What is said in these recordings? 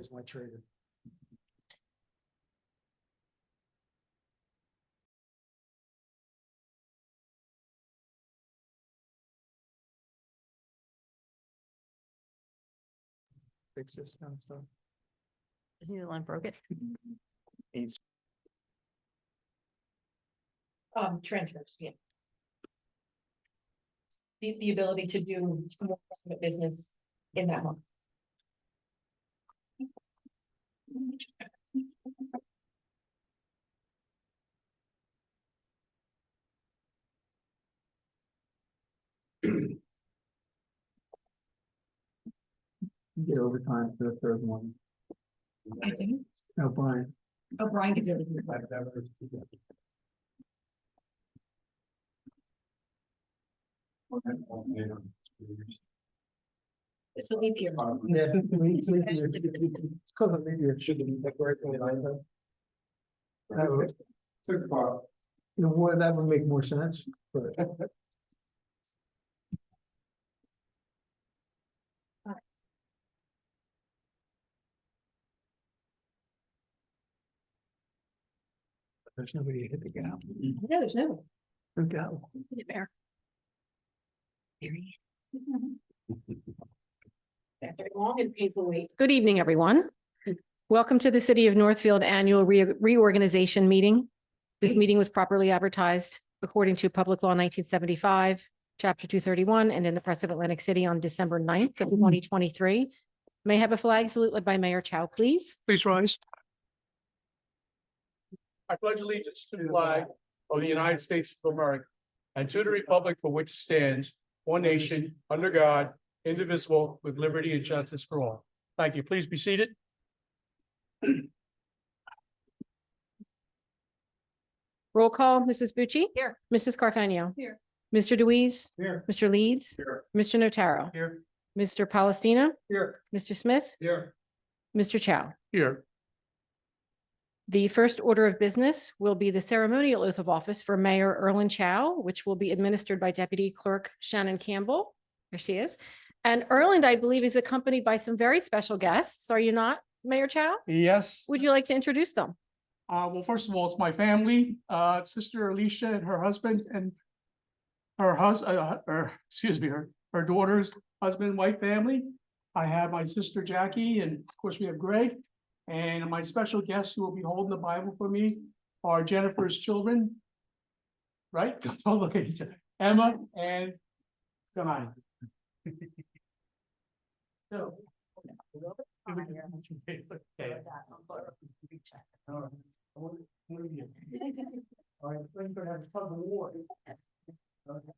is my trader. Fix this kind of stuff. The line broke it. Needs- Transfers, yeah. The ability to do more business in that month. Get overtime for the third one. I do. No, Brian. Oh, Brian gets everything. It's a leap year. Yeah. It's called maybe it should be decorated like that. That would, you know, what, that would make more sense, but. There's nobody to hit the gap. No, there's no. Look out. There. After a long and painful wait. Good evening, everyone. Welcome to the City of Northfield Annual Reorganization Meeting. This meeting was properly advertised according to Public Law 1975, Chapter 231, and in the Press of Atlantic City on December 9th of 2023. May I have a flag salute led by Mayor Chow, please? Please rise. I pledge allegiance to the flag of the United States of America and to the republic for which it stands, one nation, under God, indivisible, with liberty and justice for all. Thank you. Please be seated. Roll call, Mrs. Bucci? Here. Mrs. Carfagno? Here. Mr. Deweese? Here. Mr. Leeds? Here. Mr. Notaro? Here. Mr. Palestina? Here. Mr. Smith? Here. Mr. Chow? Here. The first order of business will be the ceremonial oath of office for Mayor Erlyn Chow, which will be administered by Deputy Clerk Shannon Campbell. There she is. And Erland, I believe, is accompanied by some very special guests. Are you not, Mayor Chow? Yes. Would you like to introduce them? Well, first of all, it's my family, sister Alicia and her husband and her her daughter's husband and wife family. I have my sister Jackie, and of course we have Greg. And my special guests who will be holding the Bible for me are Jennifer's children. Right? Don't look at each other. Emma and John. So. Okay. All right. All right, we're gonna have a tug of war. Okay.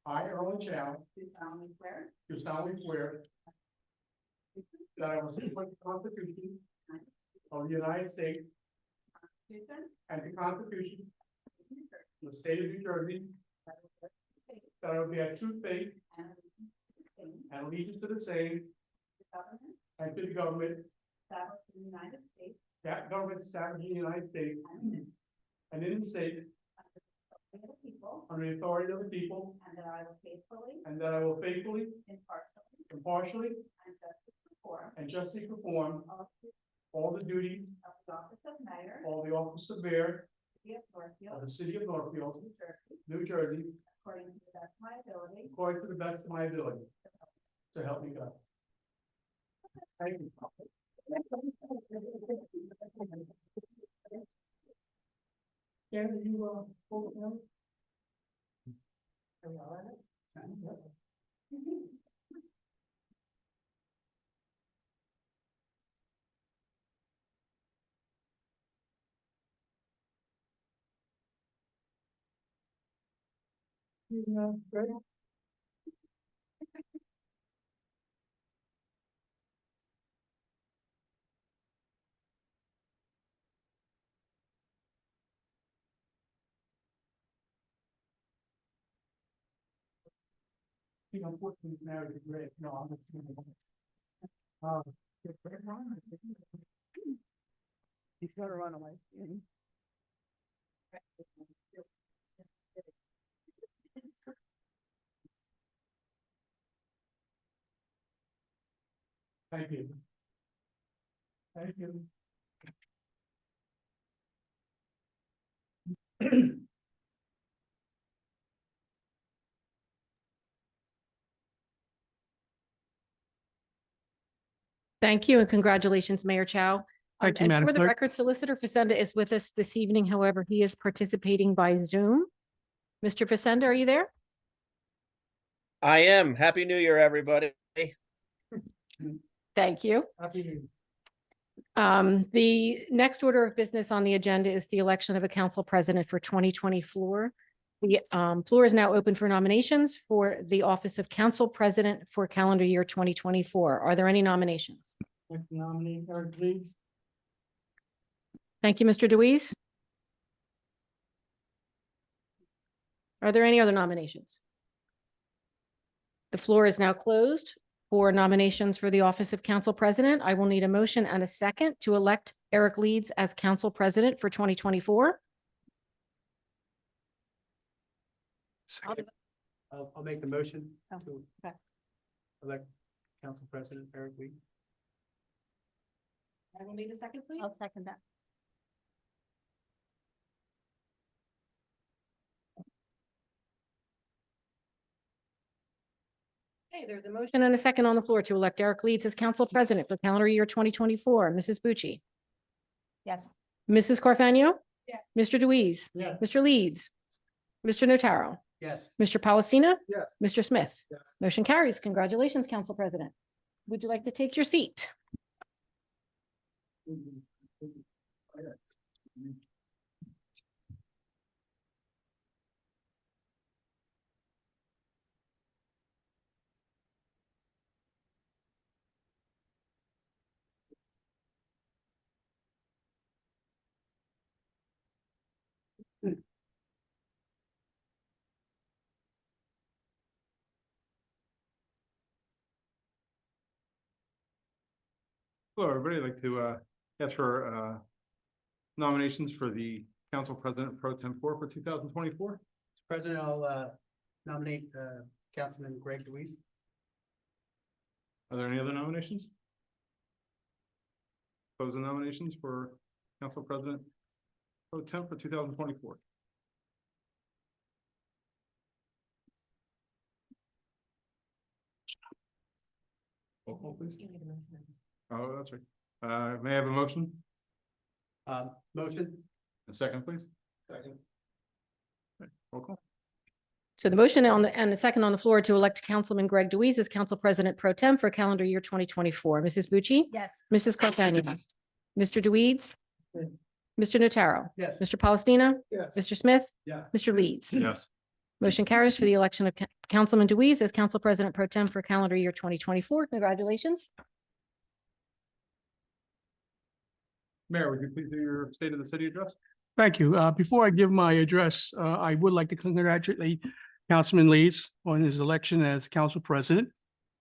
I, Erwin Chow, do solemnly swear that I will support the Constitution of the United States and the Constitution of the State of New Jersey, that I will be a true faith and allegiance to the same and to the government that government established in the United States and in the state under the authority of the people, and that I will faithfully, impartially, and justly perform all the duties of the office of mayor of the city of Northfield, New Jersey, according to the best of my ability. So help me God. Thank you. Can you hold it now? Great. Unfortunately, married to Greg. No, I'm just kidding. He's got to run away. Thank you. Thank you. Thank you and congratulations, Mayor Chow. Thank you, And Madam for the Clerk. record, Solicitor Facenda is with us this evening. However, he is participating by Zoom. Mr. Facenda, are you there? I am. Happy New Year, everybody. Thank you. The next order of business on the agenda is the election of a council president for 2024. The floor is now open for nominations for the office of council president for calendar year 2024. Are there any nominations? Nominate Eric, please. Thank you, Mr. Deweese. Are there any other nominations? The floor is now closed for nominations for the office of council president. I will need a motion and a second to elect Eric Leeds as council president for 2024. I'll make the motion Oh, to okay. elect council president Eric Lee. I will need a second, please. I'll second that. Okay, there's a motion and a second on the floor to elect Eric Leeds as council president for calendar year 2024. Mrs. Bucci? Yes. Mrs. Carfagno? Yes. Mr. Deweese? Yes. Mr. Leeds? Mr. Notaro? Yes. Mr. Palestina? Yes. Mr. Smith? Yes. Motion carries. Congratulations, council president. Would you like to take your seat? Hello, everybody. I'd like to ask for nominations for the council president pro tempore for 2024. President, I'll nominate Councilman Greg Deweese. Are there any other nominations? Close the nominations for council president pro temp for 2024. Roll call, please. Oh, that's right. May I have a motion? Motion. A second, please. Second. Roll call. So the motion on the, and the second on the floor to elect Councilman Greg Deweese as council president pro tem for calendar year 2024. Mrs. Bucci? Yes. Mrs. Carfagno? Mr. Deweese? Yes. Mr. Notaro? Yes. Mr. Palestina? Yes. Mr. Smith? Yes. Mr. Leeds? Yes. Motion carries for the election of Councilman Deweese as council president pro tem for calendar year 2024. Congratulations. Mayor, would you please do your state of the city address? Thank you. Before I give my address, I would like to congratulate Councilman Leeds on his election as council president.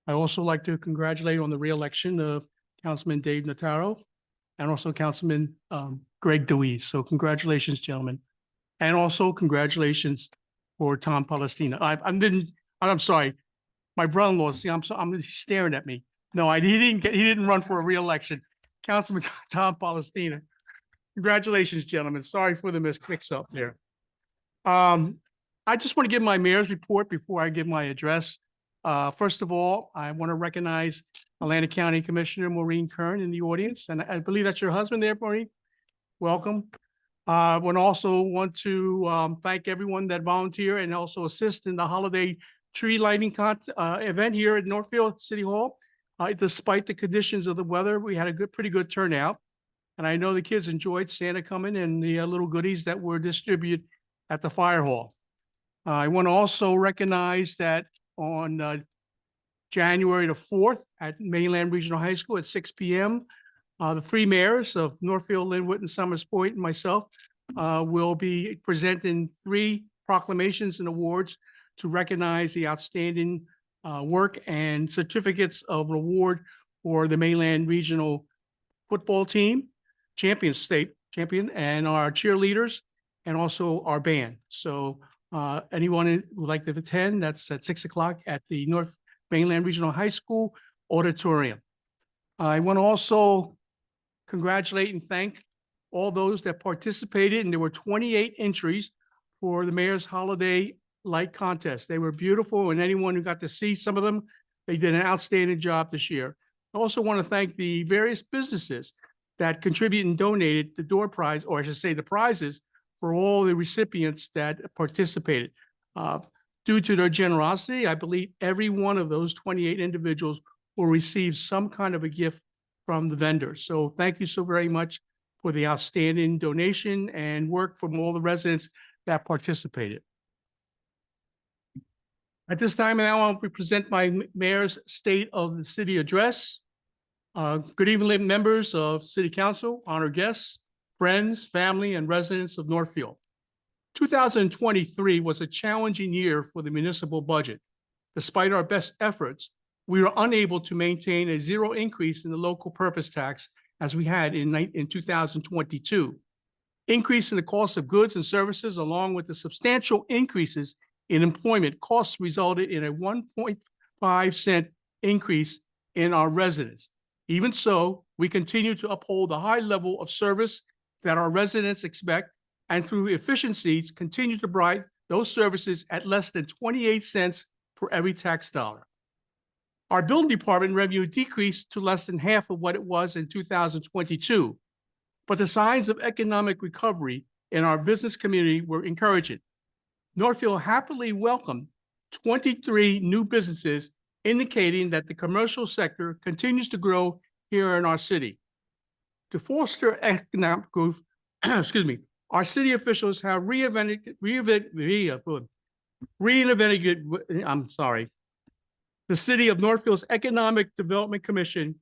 I also like to congratulate on the reelection of Councilman Dave Notaro and also Councilman Greg Deweese. So congratulations, gentlemen. And also congratulations for Tom Palestina. I'm sorry, my brother-in-law, see, I'm staring at me. No, he didn't run for a reelection. Councilman Tom Palestina. Congratulations, gentlemen. Sorry for the mix-up there. I just want to give my mayor's report before I give my address. First of all, I want to recognize Atlanta County Commissioner Maureen Kern in the audience, and I believe that's your husband there, Maureen. Welcome. I would also want to thank everyone that volunteer and also assist in the holiday tree lighting event here at Northfield City Hall. Despite the conditions of the weather, we had a pretty good turnout. And I know the kids enjoyed Santa coming and the little goodies that were distributed at the fire hall. I want to also recognize that on January the 4th at Mainland Regional High School at 6 p.m., the three mayors of Northfield, Linwood, and Summers Point, and myself will be presenting 3 proclamations and awards to recognize the outstanding work and certificates of reward for the Mainland Regional football team, state champion, and our cheerleaders, and also our band. So anyone who would like to attend, that's at 6 o'clock at the North Mainland Regional High School auditorium. I want to also congratulate and thank all those that participated, and there were 28 entries for the Mayor's Holiday Light Contest. They were beautiful, and anyone who got to see some of them, they did an outstanding job this year. I also want to thank the various businesses that contributed and donated the door prize, or I should say the prizes, for all the recipients that participated. Due to their generosity, I believe every one of those 28 individuals will receive some kind of a gift from the vendors. So thank you so very much for the outstanding donation and work from all the residents that participated. At this time, I want to present my mayor's State of the City address. Good evening, members of City Council, honored guests, friends, family, and residents of Northfield. 2023 was a challenging year for the municipal budget. Despite our best efforts, we were unable to maintain a zero increase in the local purpose tax as we had in 2022. Increase in the cost of goods and services, along with the substantial increases in employment costs, resulted in a 1.5 cent increase in our residents. Even so, we continue to uphold the high level of service that our residents expect, and through efficiencies, continue to provide those services at less than 28 cents for every tax dollar. Our building department revenue decreased to less than half of what it was in 2022, but the signs of economic recovery in our business community were encouraging. Northfield happily welcomed 23 new businesses, indicating that the commercial sector continues to grow here in our city. To foster economic growth, our city officials have reinvented the City of Northfield's Economic Development Commission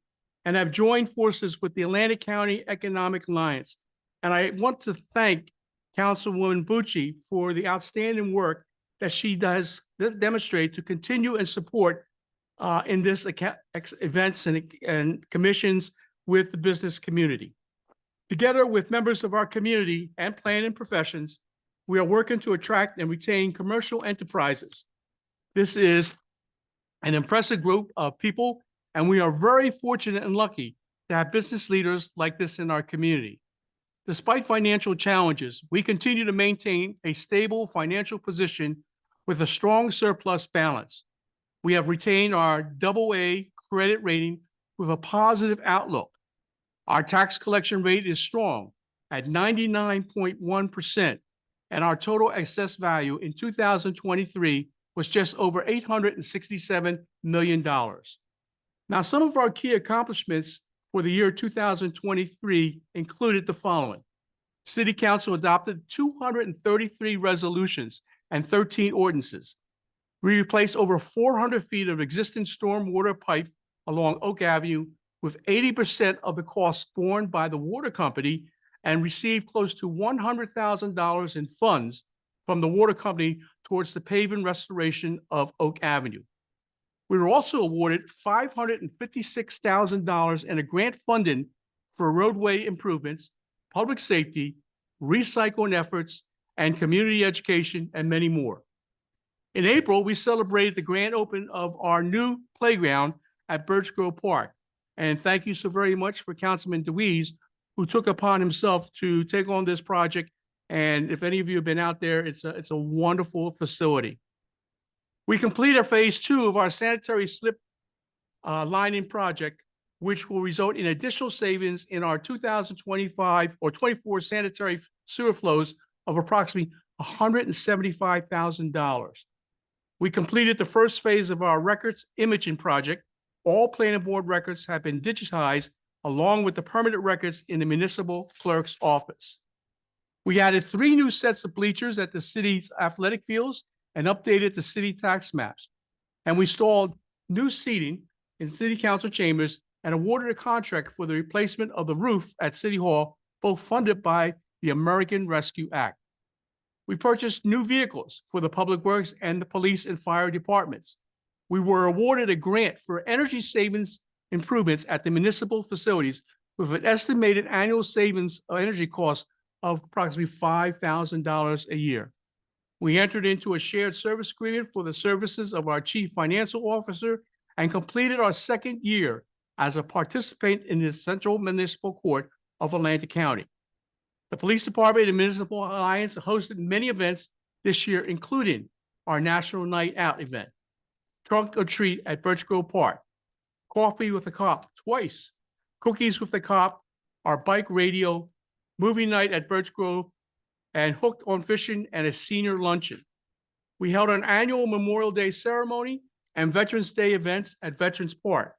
and have joined forces with the Atlantic County Economic Alliance. And I want to thank Councilwoman Bucci for the outstanding work that she does demonstrate to continue and support in this events and commissions with the business community. Together with members of our community and planning professions, we are working to attract and retain commercial enterprises. This is an impressive group of people, and we are very fortunate and lucky to have business leaders like this in our community. Despite financial challenges, we continue to maintain a stable financial position with a strong surplus balance. We have retained our AA credit rating with a positive outlook. Our tax collection rate is strong at 99.1%, and our total excess value in 2023 was just over $867 million. Now, some of our key accomplishments for the year 2023 included the following. City Council adopted 233 resolutions and 13 ordinances. We replaced over 400 feet of existing stormwater pipe along Oak Avenue, with 80% of the costs borne by the water company, and received close to $100,000 in funds from the water company towards the paving restoration of Oak Avenue. We were also awarded $556,000 in a grant funding for roadway improvements, public safety, recycling efforts, and community education, and many more. In April, we celebrated the grand opening of our new playground at Birch Grove Park. And thank you so very much for Councilman DeWeese, who took upon himself to take on this project. And if any of you have been out there, it's a wonderful facility. We completed phase 2 of our sanitary slip lining project, which will result in additional savings in our 2025 or 24 sanitary sewer flows of approximately $175,000. We completed the first phase of our records imaging project. All planning board records have been digitized, along with the permanent records in the municipal clerk's office. We added 3 new sets of bleachers at the city's athletic fields and updated the city tax maps. And we installed new seating in city council chambers and awarded a contract for the replacement of the roof at City Hall, both funded by the American Rescue Act. We purchased new vehicles for the public works and the police and fire departments. We were awarded a grant for energy savings improvements at the municipal facilities with an estimated annual savings of energy costs of approximately $5,000 a year. We entered into a shared service agreement for the services of our chief financial officer and completed our second year as a participant in the Central Municipal Court of Atlantic County. The Police Department and Municipal Alliance hosted many events this year, including our National Night Out event, Trunk or Treat at Birch Grove Park, Coffee with a Cop twice, Cookies with the Cop, our bike radio, movie night at Birch Grove, and Hooked on Fishing and a senior luncheon. We held an annual Memorial Day ceremony and Veterans Day events at Veterans Park.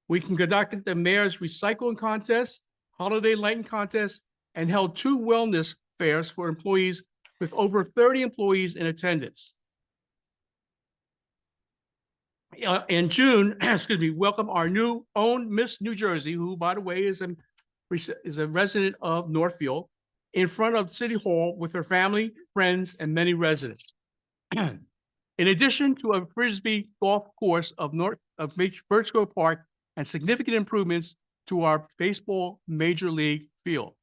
We conducted the mayor's recycling contest, holiday lighting contest, and held 2 wellness fairs for employees with over 30 employees in attendance. In June, excuse me, welcome our new own Miss New Jersey, who, by the way, is a resident of Northfield, in front of City Hall with her family, friends, and many residents. In addition to a Frisbee golf course of Birch Grove Park and significant improvements to our baseball major league field.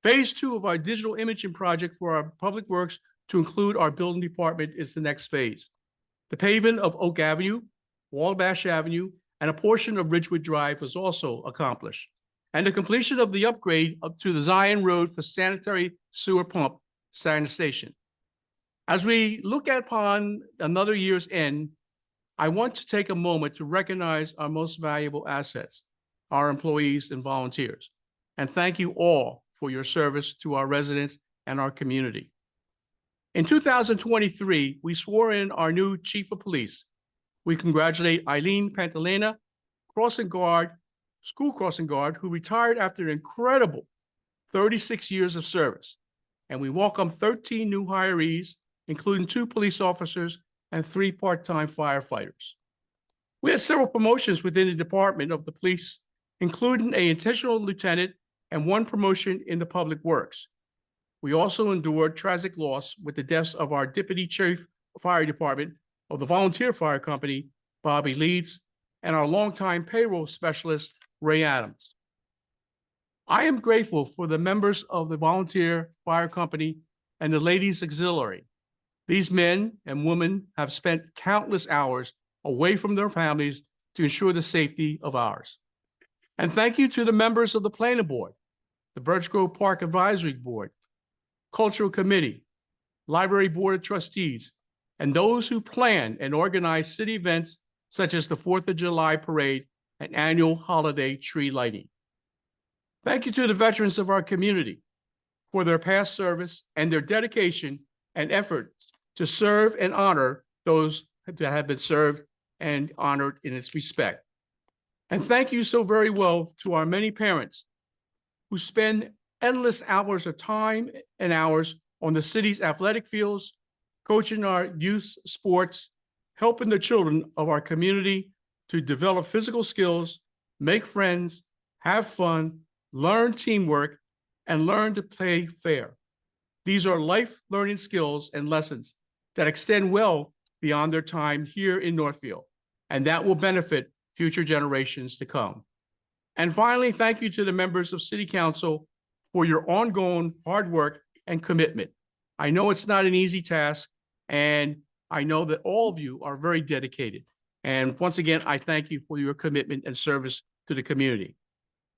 Phase 2 of our digital imaging project for our public works to include our building department is the next phase. The paving of Oak Avenue, Wabash Avenue, and a portion of Ridgewood Drive was also accomplished. And the completion of the upgrade up to the Zion Road for sanitary sewer pump sanitation. As we look upon another year's end, I want to take a moment to recognize our most valuable assets, our employees and volunteers, and thank you all for your service to our residents and our community. In 2023, we swore in our new chief of police. We congratulate Eileen Pantalena, school crossing guard, who retired after an incredible 36 years of service. And we welcome 13 new hirees, including 2 police officers and 3 part-time firefighters. We had several promotions within the Department of the Police, including an intentional lieutenant and 1 promotion in the public works. We also endured tragic loss with the deaths of our Deputy Chief Fire Department of the Volunteer Fire Company, Bobby Leeds, and our longtime payroll specialist, Ray Adams. I am grateful for the members of the Volunteer Fire Company and the Ladies Auxiliary. These men and women have spent countless hours away from their families to ensure the safety of ours. And thank you to the members of the Planning Board, the Birch Grove Park Advisory Board, Cultural Committee, Library Board of Trustees, and those who plan and organize city events such as the 4th of July Parade and annual holiday tree lighting. Thank you to the veterans of our community for their past service and their dedication and efforts to serve and honor those that have been served and honored in its respect. And thank you so very well to our many parents who spend endless hours of time and hours on the city's athletic fields, coaching our youth sports, helping the children of our community to develop physical skills, make friends, have fun, learn teamwork, and learn to play fair. These are life learning skills and lessons that extend well beyond their time here in Northfield, and that will benefit future generations to come. And finally, thank you to the members of City Council for your ongoing hard work and commitment. I know it's not an easy task, and I know that all of you are very dedicated. And once again, I thank you for your commitment and service to the community.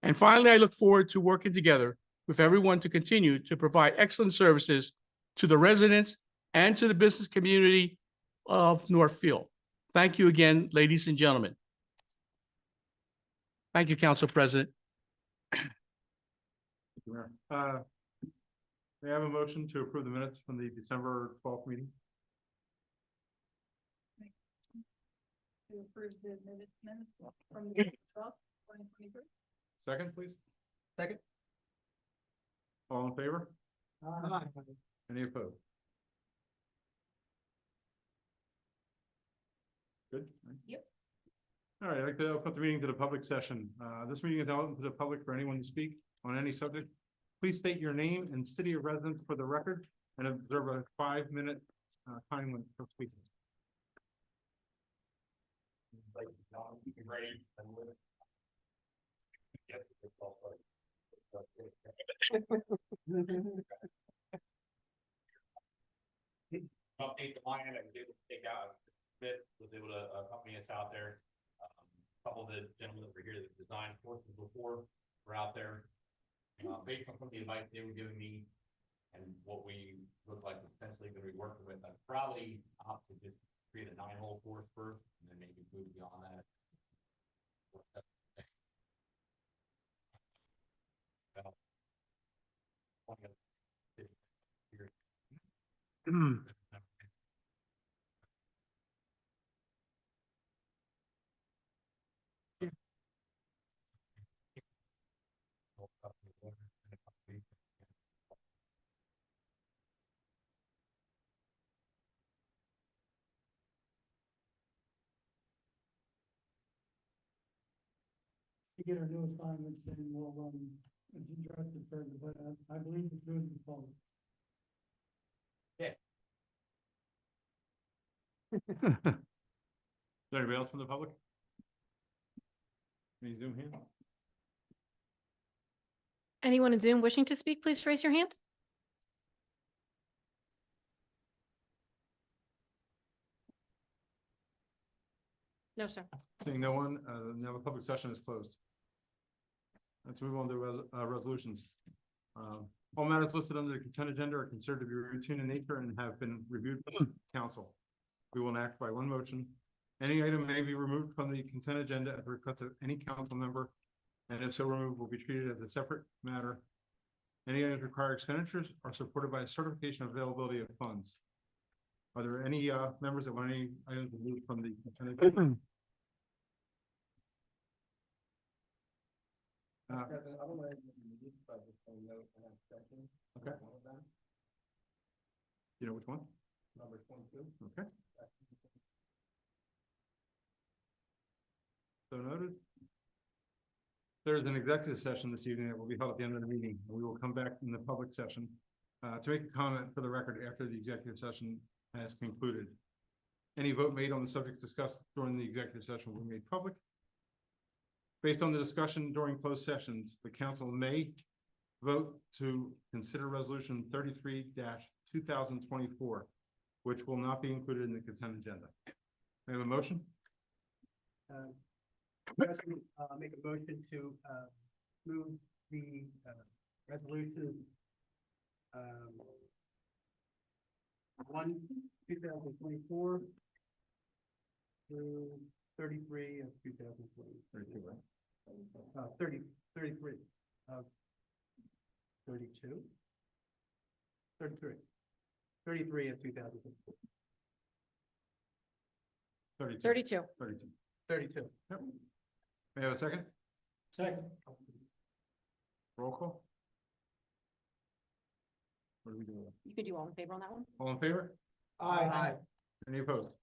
And finally, I look forward to working together with everyone to continue to provide excellent services to the residents and to the business community of Northfield. Thank you again, ladies and gentlemen. Thank you, Council President. May I have a motion to approve the minutes from the December 12th meeting? To approve the minutes from the 12th, 2023. Second, please. Second. All in favor? Any opposed? Good. Yep. All right, I'd like to open the meeting to the public session. This meeting is open to the public for anyone to speak on any subject. Please state your name and city of residence for the record and observe a 5-minute time limit for speaking. Update the line, I was able to take out a bit, was able to accompany us out there. Couple of the gentlemen that were here that designed courses before were out there. Based on some of the advice they were giving me and what we look like potentially gonna be working with, I'd probably opt to just create a 9-hole course first and then maybe move beyond that. To get our new assignments, then we'll, address it further, but I believe it's moving forward. Is there anybody else from the public? Any Zoom here? Anyone in Zoom wishing to speak, please raise your hand. No, sir. Seeing no one, now the public session is closed. Let's move on to resolutions. All matters listed under the consent agenda are considered to be routine in nature and have been reviewed by council. We will act by one motion. Any item may be removed from the consent agenda at the request of any council member, and if so removed, will be treated as a separate matter. Any items require expenditures are supported by a certification of availability of funds. Are there any members that want any items removed from the consent agenda? Okay. You know which one? Number 22. Okay. So noted. There's an executive session this evening that will be held at the end of the meeting. We will come back in the public session to make a comment for the record after the executive session has concluded. Any vote made on the subjects discussed during the executive session will be made public. Based on the discussion during closed sessions, the council may vote to consider resolution 33-2024, which will not be included in the consent agenda. May I have a motion? President, make a motion to move the resolution 1/2024 through 33 of 2020. 32, right? 33 of 32. 33. 33 of 2024. 32. 32. 32. 32. Yep. May I have a second? Second. Roll call. What do we do? You could do all in favor on that one? All in favor? Aye. Any opposed?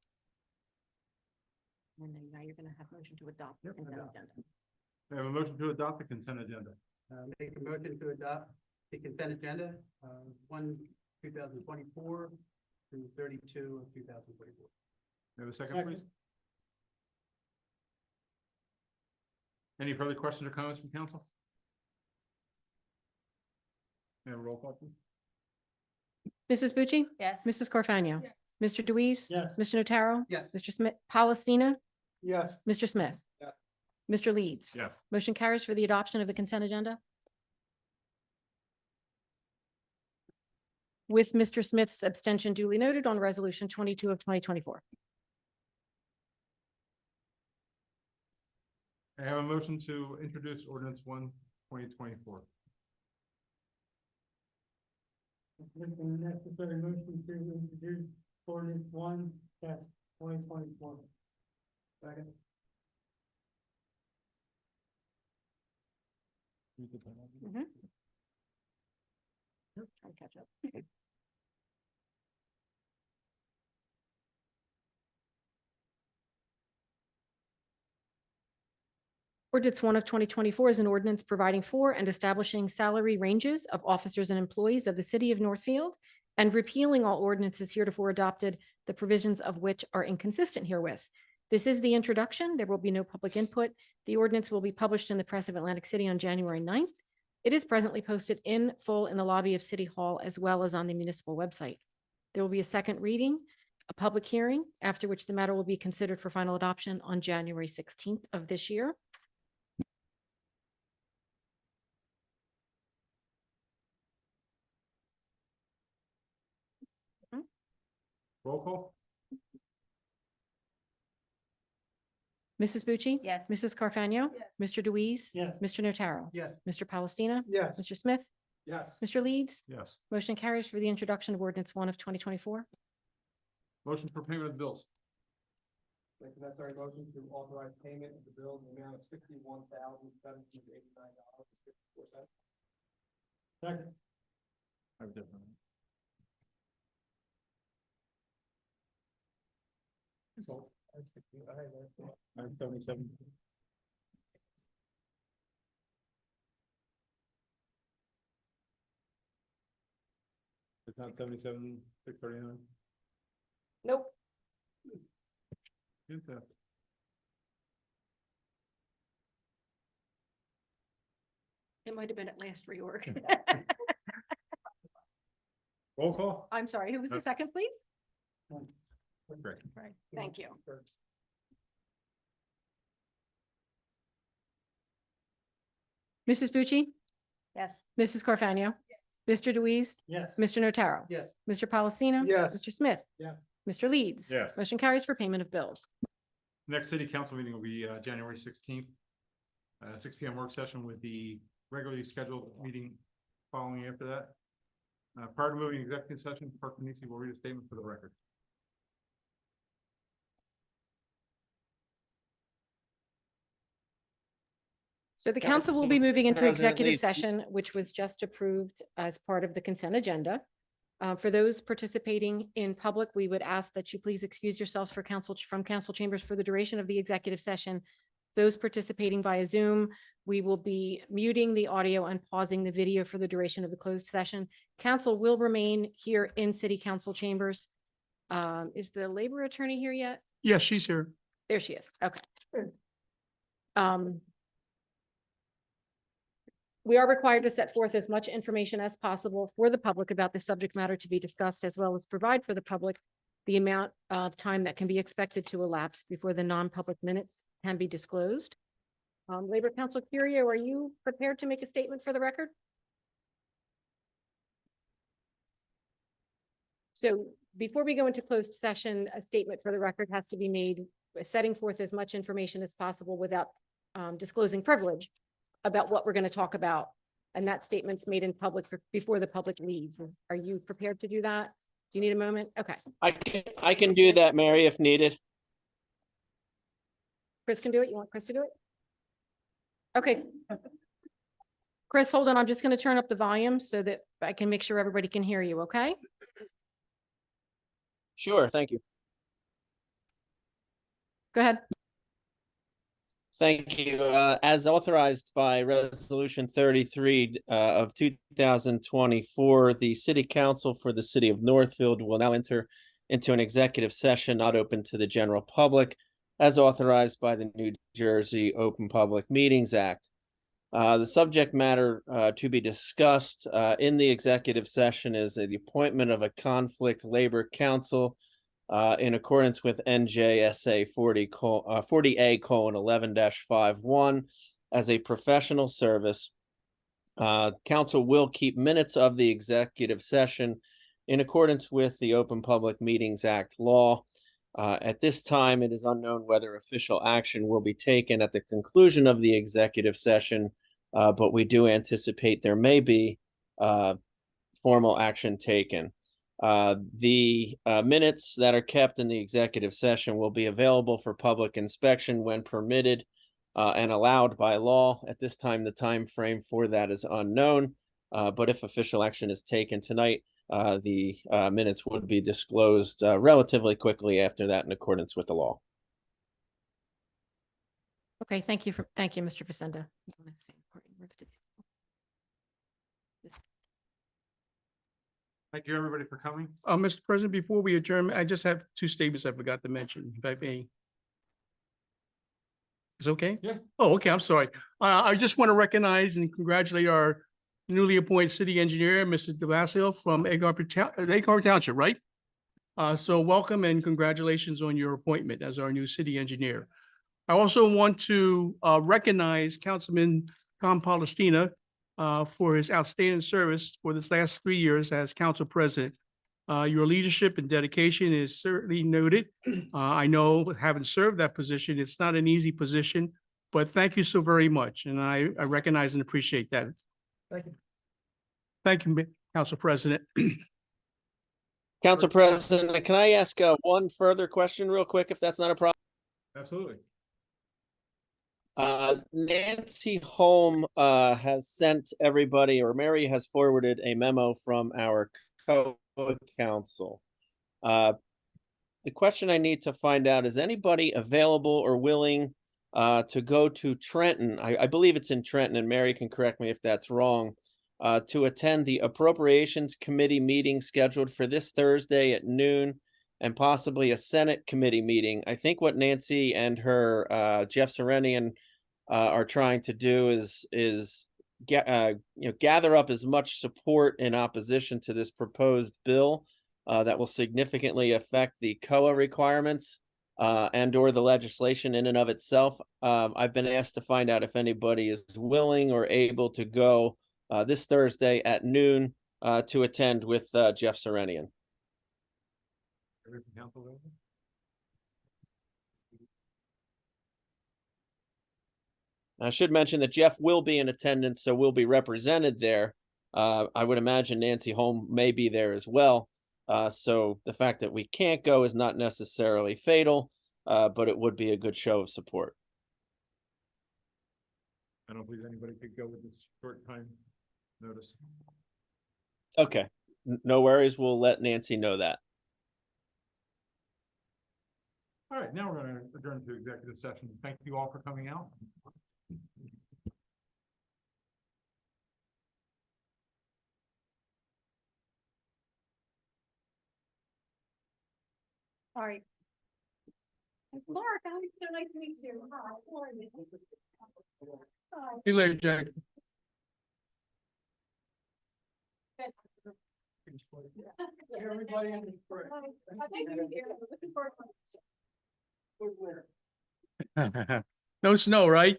And then now you're going to have motion to adopt. Yep, the consent adopt. agenda. May I have a motion to adopt the consent agenda? Make a motion to adopt the consent agenda, 1/2024 through 32 of 2024. May I have a second, please? Any further questions or comments from council? May I have a roll call, please? Mrs. Bucci? Yes. Mrs. Carfagno? Yes. Mr. Deweese? Yes. Mr. Notaro? Yes. Mr. Smith, Palestina? Yes. Mr. Smith? Yes. Mr. Leeds? Yes. Motion carries for the adoption of the consent agenda. With Mr. Smith's abstention duly noted on resolution 22 of 2024. I have a motion to introduce ordinance 1/2024. Make the necessary motion to introduce ordinance 1/2024. Second. Try to catch up. Ordinance 1 of 2024 is an ordinance providing for and establishing salary ranges of officers and employees of the city of Northfield and repealing all ordinances heretofore adopted, the provisions of which are inconsistent herewith. This is the introduction. There will be no public input. The ordinance will be published in the Press of Atlantic City on January 9th. It is presently posted in full in the lobby of City Hall as well as on the municipal website. There will be a second reading a public hearing, after which the matter will be considered for final adoption on January 16th of this year. Roll call? Mrs. Bucci? Yes. Mrs. Carfano? Yes. Mr. Deweese? Yes. Mr. Notaro? Yes. Mr. Palestina? Yes. Mr. Smith? Yes. Mr. Leeds? Yes. Motion carries for the introduction of ordinance 1 of 2024. Motion for payment of bills. Make the necessary motion to authorize payment of the bill in the amount of $61,789.64. Second. I have different. I'm 77. It's not 77,639. Nope. Fantastic. It might have been at last reorg. Roll call? I'm sorry, who was the second, please? Great. Right, thank you. Mrs. Bucci? Yes. Mrs. Carfano? Mr. Deweese? Yes. Mr. Notaro? Yes. Mr. Palestina? Yes. Mr. Smith? Yes. Mr. Leeds? Yes. Motion carries for payment of bills. Next city council meeting will be January 16th. 6 p.m. work session with the regularly scheduled meeting following after that. Prior to moving executive session, Clerk Panisi will read a statement for the record. So the council will be Council moving into President executive Leeds. session, which was just approved as part of the consent agenda. For those participating in public, we would ask that you please excuse yourselves from council chambers for the duration of the executive session. Those participating via Zoom, we will be muting the audio and pausing the video for the duration of the closed session. Council will remain here in city council chambers. Is the labor attorney here yet? Yes, she's here. There she is. Okay. We are required to set forth as much information as possible for the public about the subject matter to be discussed, as well as provide for the public the amount of time that can be expected to elapse before the non-public minutes can be disclosed. Labor Council Curio, are you prepared to make a statement for the record? So before we go into closed session, a statement for the record has to be made, setting forth as much information as possible without disclosing privilege about what we're going to talk about. And that statement's made in public before the public leaves. Are you prepared to do that? Do you need a moment? Okay. I can do that, Mary, if needed. Chris can do it. You want Chris to do it? Okay. Chris, hold on. I'm just going to turn up the volume so that I can make sure everybody can hear you. Okay. Sure, thank you. Go ahead. Thank you. As authorized by Resolution 33 of 2024, the City Council for the City of Northfield will now enter into an executive session not open to the general public, as authorized by the New Jersey Open Public Meetings Act. The subject matter to be discussed in the executive session is the appointment of a conflict labor counsel in accordance with NJSA 40A:11-51 as a professional service. Council will keep minutes of the executive session in accordance with the Open Public Meetings Act law. At this time, it is unknown whether official action will be taken at the conclusion of the executive session, but we do anticipate there may be formal action taken. The minutes that are kept in the executive session will be available for public inspection when permitted and allowed by law. At this time, the time frame for that is unknown, but if official action is taken tonight, the minutes would be disclosed relatively quickly after that in accordance with the law. Okay. Thank you, Mr. Facenda. Thank you, everybody, for coming. Mr. President, before we adjourn, I just have two statements I forgot to mention, if I may. Is it okay? Yeah. Oh, okay, I'm sorry. I just want to recognize and congratulate our newly appointed city engineer, Mr. DeVasio from Egg Harbor Township, right? So welcome and congratulations on your appointment as our new city engineer. I also want to recognize Councilman Tom Palestina for his outstanding service for this last 3 years as council president. Your leadership and dedication is certainly noted. I know, having served that position, it's not an easy position, but thank you so very much, and I recognize and appreciate that. Thank you. Thank you, Council President. Council President, can I ask one further question real quick, if that's not a problem? Absolutely. Nancy Holm has sent everybody, or Mary has forwarded a memo from our code council. The question I need to find out, is anybody available or willing to go to Trenton? I believe it's in Trenton, and Mary can correct me if that's wrong, to attend the Appropriations Committee meeting scheduled for this Thursday at noon, and possibly a Senate committee meeting. I think what Nancy and her Jeff Serenian are trying to do is gather up as much support in opposition to this proposed bill that will significantly affect the COA requirements and or the legislation in and of itself. I've been asked to find out if anybody is willing or able to go this Thursday at noon to attend with Jeff Serenian. I should mention that Jeff will be in attendance, so we'll be represented there. I would imagine Nancy Holm may be there as well. So the fact that we can't go is not necessarily fatal, but it would be a good show of support. I don't believe anybody could go with this short time notice. Okay, no worries. We'll let Nancy know that. All right, now we're going to adjourn to executive session. Thank you all for coming out. All right. Mark, I'm so nice to meet you. Hi, how are you? Hi. See you later, Jack. Everybody in the spring. Thank you. Looking forward to it. No snow, right?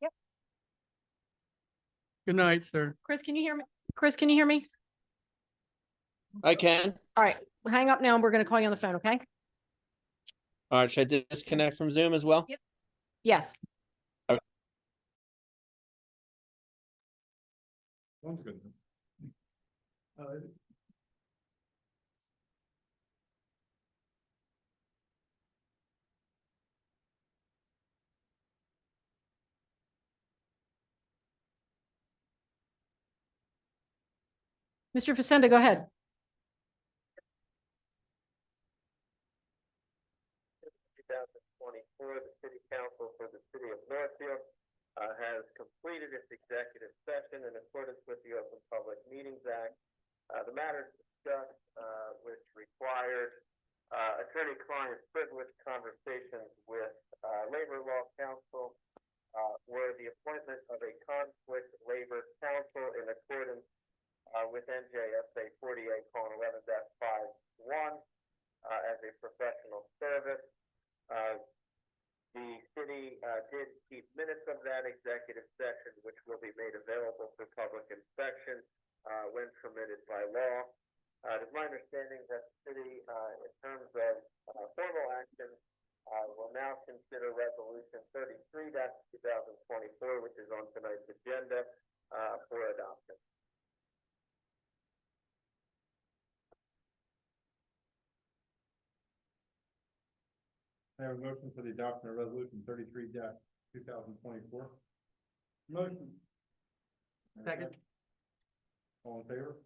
Yep. Good night, sir. Chris, can you hear me? Chris, can you hear me? I can. All right, hang up now and we're going to call you on the phone, okay? All right, should I disconnect from Zoom as well? Yep. Yes. One's good. Mr. Facenda, go ahead. 2024, the City Council for the City of Northfield has completed its executive session in accordance with the Open Public Meetings Act. The matters discussed, which required attorney-client privilege conversations with labor law counsel, were the appointment of a conflict labor counsel in accordance with NJSA 48:11-5-1 as a professional service. The city did keep minutes of that executive session, which will be made available for public inspection when permitted by law. It is my understanding that the city, in terms of formal action, will now consider Resolution 33-2024, which is on tonight's agenda, for adoption. I have a motion for the adoption of resolution 33-2024. Motion. Second. All in favor?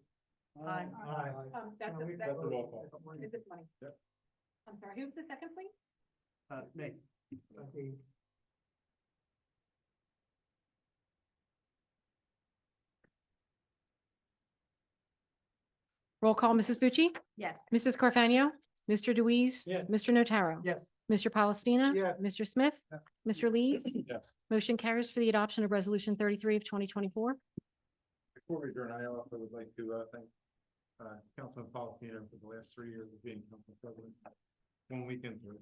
Aye. That's No, a, we- that's that's a roll call. is this money? Yep. I'm sorry, who's the second, please? Me. Roll call, Mrs. Bucci? Yes. Mrs. Carfano? Mr. Deweese? Yes. Mr. Notaro? Yes. Mr. Palestina? Yes. Mr. Smith? Yes. Mr. Lees? Yes. Motion carries for the adoption of Resolution 33 of 2024. Before we adjourn, I also would like to thank Councilman Paulino for the last 3 years of being council president. 1 week into it.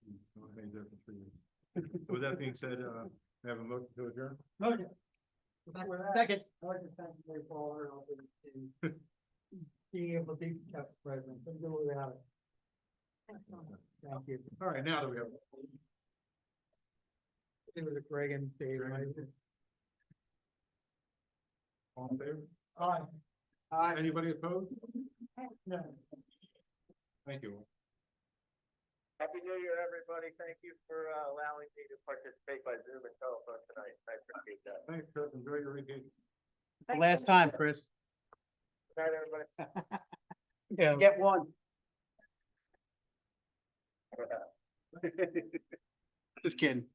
He's been there for 3 years. With that being said, we have a motion to adjourn. Second. I'd like to thank you for all your help in being able to be council president. Couldn't do it without it. Thank you. All right, now that we have. It was a Greg and Dave. Right? All in favor? Aye. Anybody opposed? No. Thank you. Happy New Year, everybody. Thank you for allowing me to participate by Zoom and telephone tonight. I appreciate that. Thanks, Chris. Enjoy your vacation. Last time, Chris. Good night, everybody. You get one. Just kidding.